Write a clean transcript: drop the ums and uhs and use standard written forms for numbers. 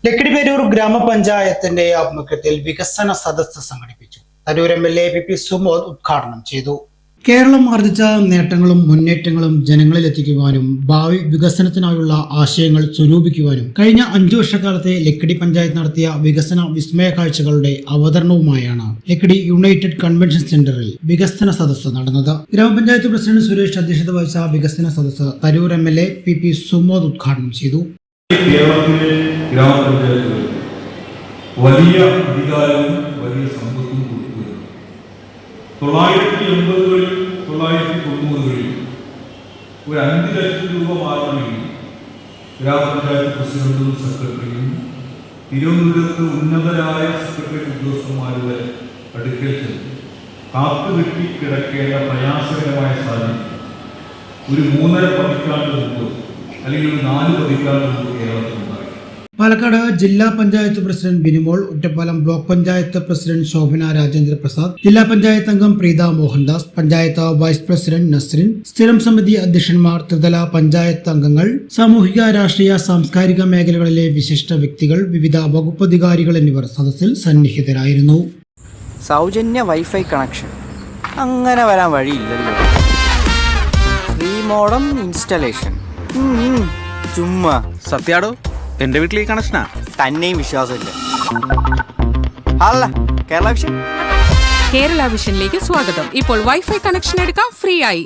ലക്കിടിപേരൂർ ഗ്രാമപഞ്ചായത്തിന്റെ ആഭിമുഖ്യത്തിൽ വികസന സദസ്സ് സംഘടിപ്പിച്ചു. തരൂർ MLA PP സുമോദ് ഉദ്ഘാടനം ചെയ്തു. കേരളം ആർജിച്ച നേട്ടങ്ങളും മുന്നേറ്റങ്ങളും ജനങ്ങളിലെത്തിക്കുവാനും ഭാവി വികസനത്തിനായുള്ള ആശയങ്ങൾ സ്വരൂപിക്കുവാനും കഴിഞ്ഞ 5 വർഷക്കാലത്തെ ലക്കിടി പഞ്ചായത്ത് നടത്തിയ വികസന വിസ്മയ കാഴ്ചകളുടെ അവതരണവുമായാണ് ലക്കിടി യുണൈറ്റഡ് കൺവെൻഷൻ സെന്ററിൽ വികസന സദസ്സ് നടന്നത്. ഗ്രാമപഞ്ചായത്ത് പ്രസിഡന്റ് സുരേഷ് അധ്യക്ഷത വഹിച്ച വികസന സദസ്സ് തരൂർ MLA PP സുമോദ് ഉദ്ഘാടനം ചെയ്തു. കേരളത്തിലെ ഗ്രാമപഞ്ചായത്തുകൾ വലിയ അധികാരവും വലിയ സമ്പത്തും കൊടുക്കുകയാണ്. 980-കളിൽ 990-കളിൽ ഒരു 5 ലക്ഷം രൂപ മാത്രമെങ്കിൽ ഗ്രാമപഞ്ചായത്ത് പ്രസിഡന്റും സെക്രട്ടറിയും തിരുവനന്തപുരത്ത് ഉന്നതരായ സെക്രട്ടറി ഉദ്യോഗസ്ഥന്മാരുടെ അടുക്കൽ ചെന്ന് കാത്തുകെട്ടി കിടക്കേണ്ട പ്രയാസകരമായ സാഹചര്യം ഒരു 3.5 പതിറ്റാണ്ട് മുമ്പ് അല്ലെങ്കിൽ 4 പതിറ്റാണ്ട് മുമ്പ് കേരളത്തിലുണ്ടായി. പാലക്കാട് ജില്ലാ panchayat president Binimol, Ottapalam block panchayat president Shobhana Rajendra Prasad, ജില്ലാ പഞ്ചായത്ത് അംഗം പ്രീത മോഹൻദാസ്, പഞ്ചായത്ത് വൈസ് പ്രസിഡന്റ് നസ്രിൻ, സ്ഥിരം സമിതി അധ്യക്ഷന്മാർ, ത്രിതല പഞ്ചായത്ത് അംഗങ്ങൾ, സാമൂഹിക രാഷ്ട്രീയ സാംസ്കാരിക മേഖലകളിലെ വിശിഷ്ട വ്യക്തികൾ, വിവിധ വകുപ്പധികാരികൾ എന്നിവർ സദസ്സിൽ സന്നിഹിതരായിരുന്നു. സൗജന്യ വൈഫൈ കണക്ഷൻ അങ്ങനെ വരാൻ വഴിയില്ലല്ലോ. ഫ്രീ മോഡം ഇൻസ്റ്റലേഷൻ ചുമ്മാ. സത്യാടോ, എന്റെ വീട്ടിൽ ഈ കണക്ഷനാ. തന്നെയും വിശ്വാസമില്ല. അല്ല, കേരള വിഷൻ. കേരള വിഷനിലേക്ക് സ്വാഗതം. ഇപ്പോൾ വൈഫൈ കണക്ഷൻ എടുക്കാം ഫ്രീ ആയി.